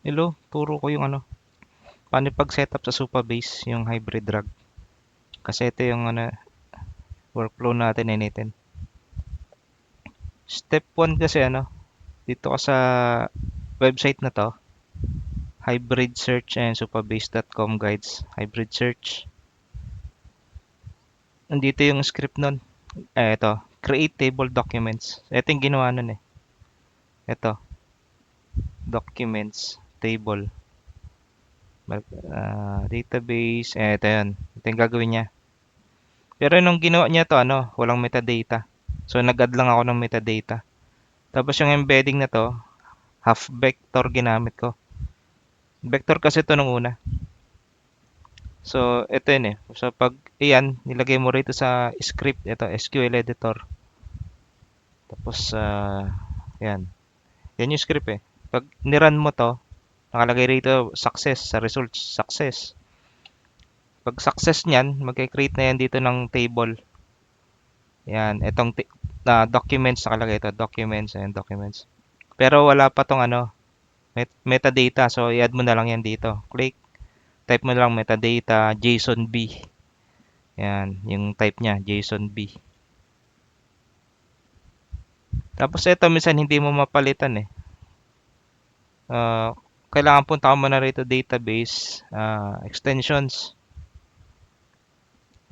Hello, turo ko yung paano pag-setup sa Supabase, yung hybrid rag. Kasi ito yung workflow natin initin. Step 1 kasi dito ka sa website na to, hybrid search and supabase.com guides. Hybrid search. Nandito yung script nun. Ito, create table documents. Ito yung ginawa nun eh. Ito, documents, table, database. Ito yun. Ito yung gagawin niya. Pero nung ginawa niya to, walang metadata. So, nag-add lang ako ng metadata. Tapos yung embedding na to, half vector ginamit ko. Vector kasi to nung una. So, ito yun eh. So, pag iyan, nilagay mo rito sa script, ito, SQL editor. Tapos, yan. Yan yung script eh. Pag niran mo to, nakalagay rito success sa results, success. Pag success niyan, magkikreate na yan dito ng table. Yan, itong documents nakalagay ito, documents and documents. Pero wala pa tong metadata. So, i-add mo na lang yan dito. Click. Type mo na lang metadata, JSON-B. Yan, yung type niya, JSON-B. Tapos ito, minsan hindi mo mapalitan eh. Kailangan punta ka muna rito, database, extensions.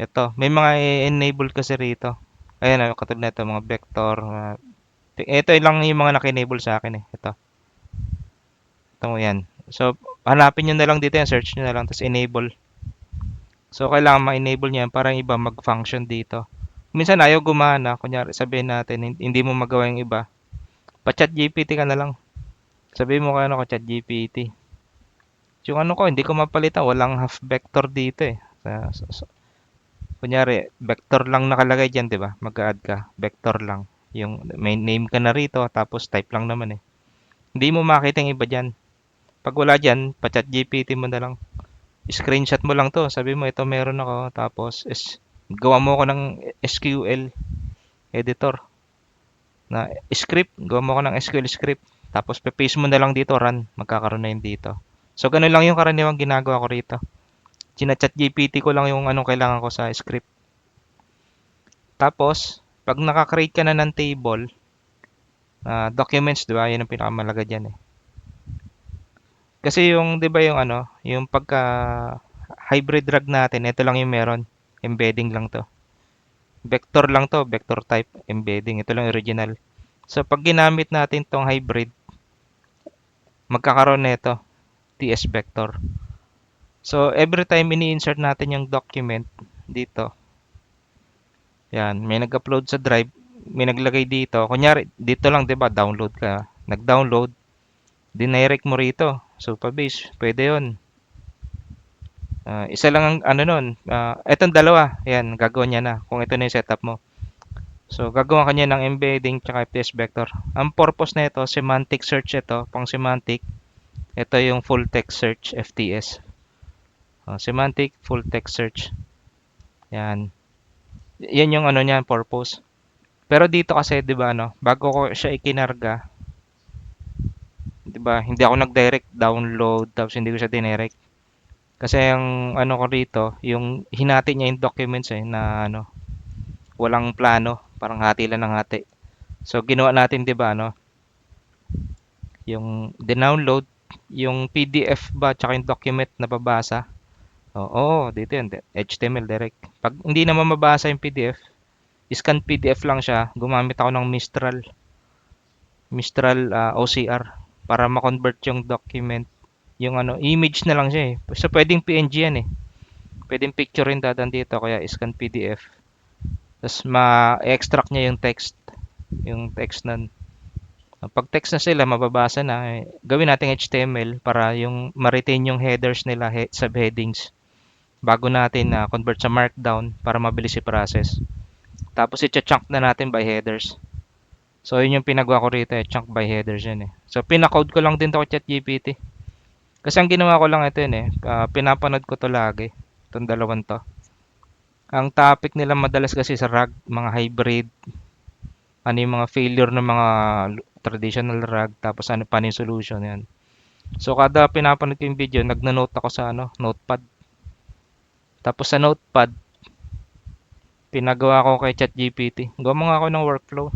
Ito, may mga enable kasi rito. Ayan, katulad na ito, mga vector. Ito lang yung mga naka-enable sa akin eh. Ito mo yan. So, hanapin nyo na lang dito yan, search nyo na lang, tapos enable. So, kailangan ma-enable niya para yung iba mag-function dito. Minsan ayaw gumana. Kunyari, sabihin natin, hindi mo magawa yung iba. Pa-chat GPT ka na lang. Sabihin mo ko chat GPT. Yung ko, hindi ko mapalitan. Walang half vector dito eh. Kunyari, vector lang nakalagay dyan, di ba? Mag-add ka. Vector lang. Yung may name ka na rito, tapos type lang naman eh. Hindi mo makita yung iba dyan. Pag wala dyan, pa-chat GPT mo na lang. Screenshot mo lang to. Sabi mo, ito meron ako. Tapos, gawa mo ko ng SQL editor na script. Gawa mo ko ng SQL script. Tapos, paste mo na lang dito, run. Magkakaroon na yun dito. So, ganun lang yung karaniwang ginagawa ko rito. Chinachat GPT ko lang yung anong kailangan ko sa script. Tapos, pag nakakreate ka na ng table, documents, di ba? Yan ang pinakamalaga dyan eh. Kasi yung, di ba yung yung pagka hybrid rag natin, ito lang yung meron. Embedding lang to. Vector lang to, vector type, embedding. Ito lang original. So, pag ginamit natin tong hybrid, magkakaroon nito, TS vector. So, every time ini-insert natin yung document dito, yan, may nag-upload sa drive, may naglagay dito. Kunyari, dito lang, 'di ba, download ka. Nag-download, dinirect mo rito. Supabase, pwede 'yon. Isa lang ang nun. Etong dalawa, yan, gagawin niya na kung ito na yung setup mo. So, gagawa ka niya ng embedding tsaka FTS vector. Ang purpose na ito, semantic search ito, pang semantic. Ito yung full text search, FTS. Semantic full text search. Yan. Yan yung niya, purpose. Pero dito kasi, 'di ba, bago ko siya ikinarga, 'di ba, hindi ako nag-direct download tapos hindi ko siya dinirect. Kasi ang ko rito, yung hinati niya yung documents na walang plano, parang hati lang ng hati. So ginawa natin, 'di ba, yung download, yung PDF ba tsaka yung document na babasa. Oo, dito yan, HTML direct. Pag hindi naman mabasa yung PDF, scan PDF lang siya, gumamit ako ng Mistral OCR para ma-convert yung document. Yung image na lang siya eh. So pwedeng PNG yan eh. Pwedeng picture rin dadan dito kaya scan PDF. Tapos ma-extract niya yung text nun. Pag text na sila, mababasa na. Gawin natin HTML para yung ma-retain yung headers nila, subheadings. Bago natin convert sa markdown para mabilis i-process. Tapos i-chunk na natin by headers. So, yun yung pinagawa ko rito eh. Chunk by headers yun eh. So, pinakode ko lang din to kay ChatGPT. Kasi ang ginawa ko lang ito yun eh. Pinapanood ko to lagi. Itong dalawang to. Ang topic nila madalas kasi sa RAG, mga hybrid, ano yung mga failure ng mga traditional RAG, tapos ano pa yung solution yan. So kada pinapanood ko yung video, nagno-note ako sa ano, notepad. Tapos sa notepad, pinagawa ko kay ChatGPT. Gumawa nga ako ng workflow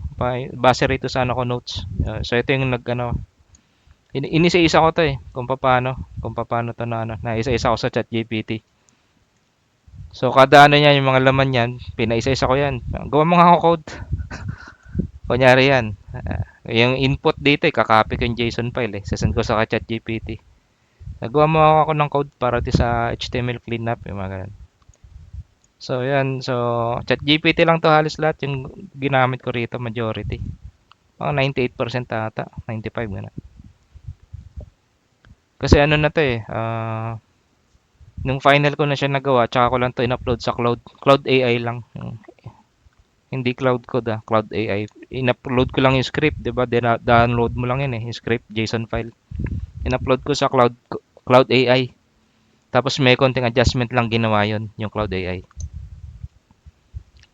base rito sa ano ko notes. So ito yung nag-ano, inisa-isa ko to eh kung paano to na ano, na isa-isa ko sa ChatGPT. So kada ano niya, yung mga laman niyan, pinaisa-isa ko yan. Gawa mo nga ako code. Kunyari yan. Yung input dito, kakopy ko yung JSON file eh. Sasend ko sa ChatGPT. Nagawa mo ako ng code para sa HTML cleanup, yung mga ganun. So, yan. So, ChatGPT lang to halos lahat yung ginamit ko rito, majority. Mga 98% ata, 95 ganun. Kasi ano na to eh, nung final ko na siya nagawa, tsaka ko lang to in-upload sa Cloud AI lang. Hindi Cloud Code Cloud AI. In-upload ko lang yung script, 'di ba? Download mo lang 'yan eh, yung script, JSON file. In-upload ko sa Cloud AI. Tapos may konting adjustment lang ginawa 'yon, yung Cloud AI.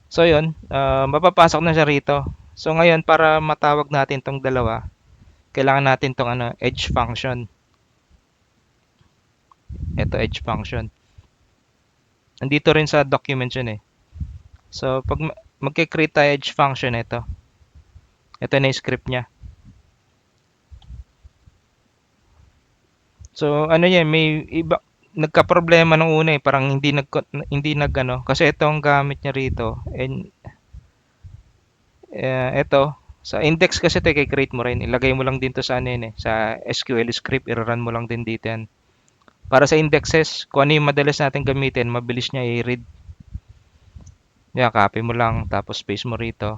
So 'yun, mapapasok na siya rito. So ngayon para matawag natin tong dalawa, kailangan natin tong ano, edge function. Ito edge function. Nandito rin sa documents yun eh. So pag magke-create tayo edge function ito. Ito na yung script niya. So ano yan, may iba nagka-problema nung una eh, parang hindi nagano kasi ito ang gamit niya rito and ito sa index kasi ito i-create mo rin, ilagay mo lang dito sa ano yun eh, sa SQL script, i-run mo lang din dito yan. Para sa indexes, kung ano yung madalas natin gamitin, mabilis niya i-read. Yan, copy mo lang, tapos paste mo rito.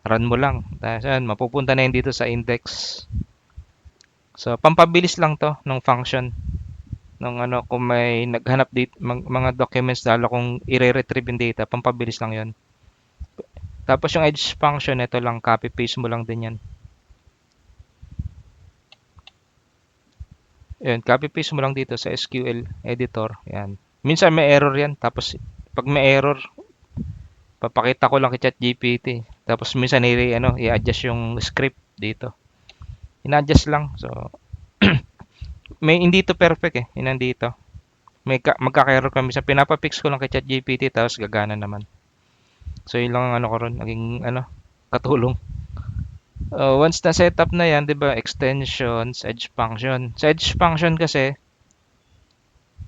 Run mo lang. Tapos yan, mapupunta na yun dito sa index. So, pampabilis lang to ng function. Nung ano, kung may naghanap dito, mga documents lalo kung i-retrieve yung data, pampabilis lang yon. Tapos yung edge function, ito lang, copy paste mo lang din yan. Yan, copy paste mo lang dito sa SQL editor. Yan. Minsan may error yan. Tapos, pag may error, papakita ko lang kay ChatGPT. Tapos minsan i-adjust yung script dito. In-adjust lang. So, may hindi to perfect eh. Yun nandito. Magkaka-error kami sa pinapa-fix ko lang kay ChatGPT tapos gagana naman. So yun lang ang ano ko ron, naging ano, katulong. Once na setup na yan, 'di ba? Extensions, edge function. Sa edge function kasi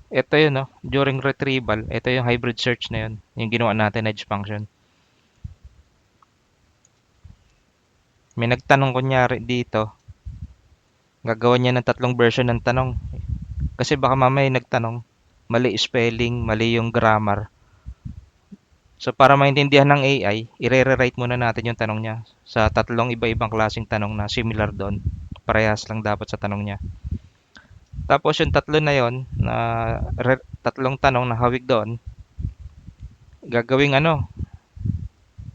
ito yun, no? During retrieval, ito yung hybrid search na yun. Yung ginawa natin edge function. May nagtanong kunyari dito. Gagawa niya ng tatlong version ng tanong. Kasi baka mamaya nagtanong, mali spelling, mali yung grammar. So para maintindihan ng AI, i-rewrite muna natin yung tanong niya sa tatlong iba-ibang klaseng tanong na similar doon. Parehas lang dapat sa tanong niya. Tapos yung tatlo na yon na tatlong tanong na hawig doon, gagawing ano,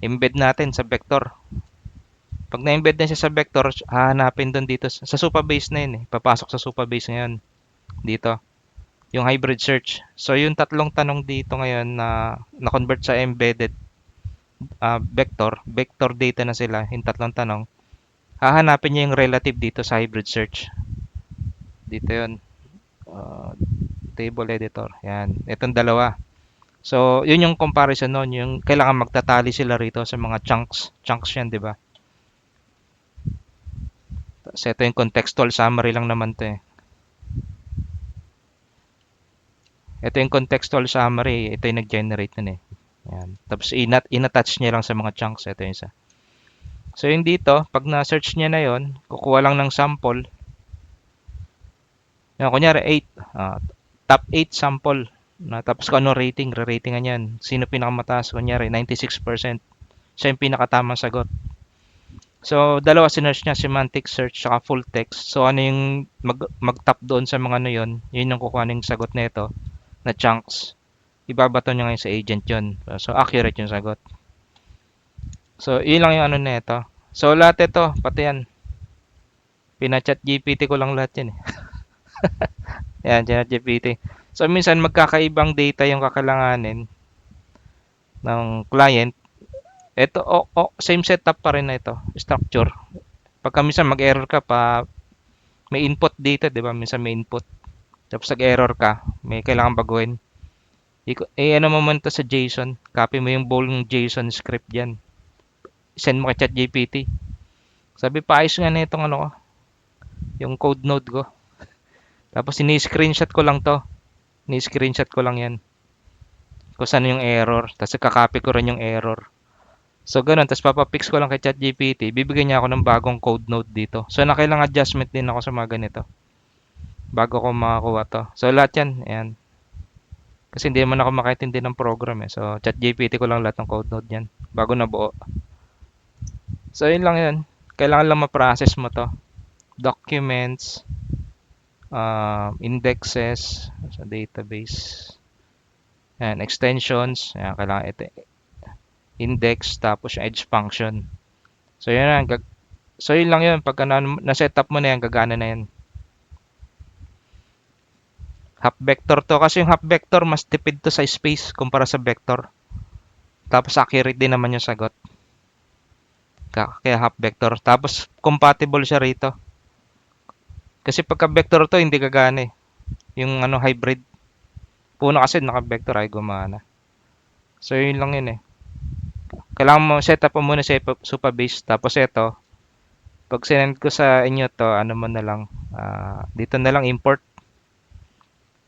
embed natin sa vector. Pag na-embed na siya sa vector, hahanapin doon dito sa Supabase na yun eh. Papasok sa Supabase ngayon dito. Yung hybrid search. So yung tatlong tanong dito ngayon na na-convert sa embedded vector data na sila, yung tatlong tanong, hahanapin niya yung relative dito sa hybrid search. Dito yun. Table editor. Yan. Itong dalawa. So, yun yung comparison nun. Yung kailangan magtatali sila rito sa mga chunks. Chunks yan, di ba? So, ito yung contextual summary lang naman to eh. Ito yung contextual summary. Ito yung nag-generate nun eh. Yan. Tapos, in-attach niya lang sa mga chunks. Ito yung isa. So, yung dito, pag na-search niya na yon, kukuha lang ng sample. Yan, kunyari, 8. Top 8 sample. Tapos kung ano rating, re-ratingan yan. Sino pinakamataas? Kunyari, 96%. Siya yung pinakatamang sagot. So, dalawa sinerch niya, semantic search saka full text. So, ano yung mag-top doon sa mga ano yun, yun yung kukuha ng sagot na ito, na chunks. Ibabato niya ngayon sa agent yun. So, accurate yung sagot. So, yun lang yung ano na ito. So, lahat ito, pati yan. Pina-chat GPT ko lang lahat yan eh. Yan, chat GPT. So, minsan magkakaibang data yung kakailanganin ng client. Ito, same setup pa rin na ito, structure. Pagka minsan mag-error ka pa, may input dito, di ba? Minsan may input. Tapos nag-error ka, may kailangan baguhin. Ano mo muna to sa JSON. Copy mo yung buong JSON script dyan. Send mo kay ChatGPT. Sabi, paayos nga na itong ano ko, yung code node ko. Tapos ini-screenshot ko lang to. Ni-screenshot ko lang yan. Kung saan yung error. Tapos kakopy ko rin yung error. So, ganun. Tapos papapix ko lang kay ChatGPT. Bibigyan niya ako ng bagong code node dito. So, nakailang adjustment din ako sa mga ganito. Bago ko makakuha to. So, lahat yan. Ayan. Kasi hindi naman ako makaintindi ng program eh. So, ChatGPT ko lang lahat ng code node yan. Bago na buo. So, yun lang yun. Kailangan lang ma-process mo to. Documents. Indexes. Sa database. Ayan. Extensions. Ayan. Kailangan ito. Index. Tapos yung edge function. So, yun na. So, yun lang yun. Pagka na-setup mo na yan, gagana na yan. Half vector to. Kasi yung half vector, mas tipid to sa space kumpara sa vector. Tapos accurate din naman yung sagot. Kaya half vector. Tapos compatible siya rito. Kasi pagka vector to, hindi gagana eh. Yung ano, hybrid. Puno kasi naka-vector ay gumana. So, yun lang yun eh. Kailangan mo setup mo muna sa Supabase. Tapos ito, pag sinend ko sa inyo to, ano mo na lang, dito na lang import.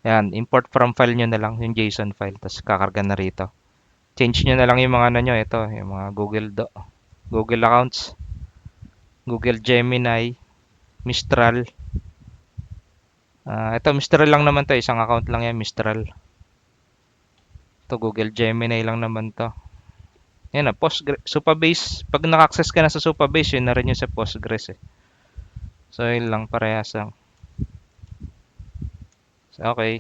Yan, import from file nyo na lang, yung JSON file. Tapos kakarga na rito. Change nyo na lang yung mga ano nyo, ito, yung mga Google accounts, Google Gemini, Mistral. Ito, Mistral lang naman to. Isang account lang yan, Mistral. Ito, Google Gemini lang naman to. Yan na, Postgres. Supabase. Pag naka-access ka na sa Supabase, yun na rin yung sa Postgres eh. So, yun lang, parehas lang. So, okay.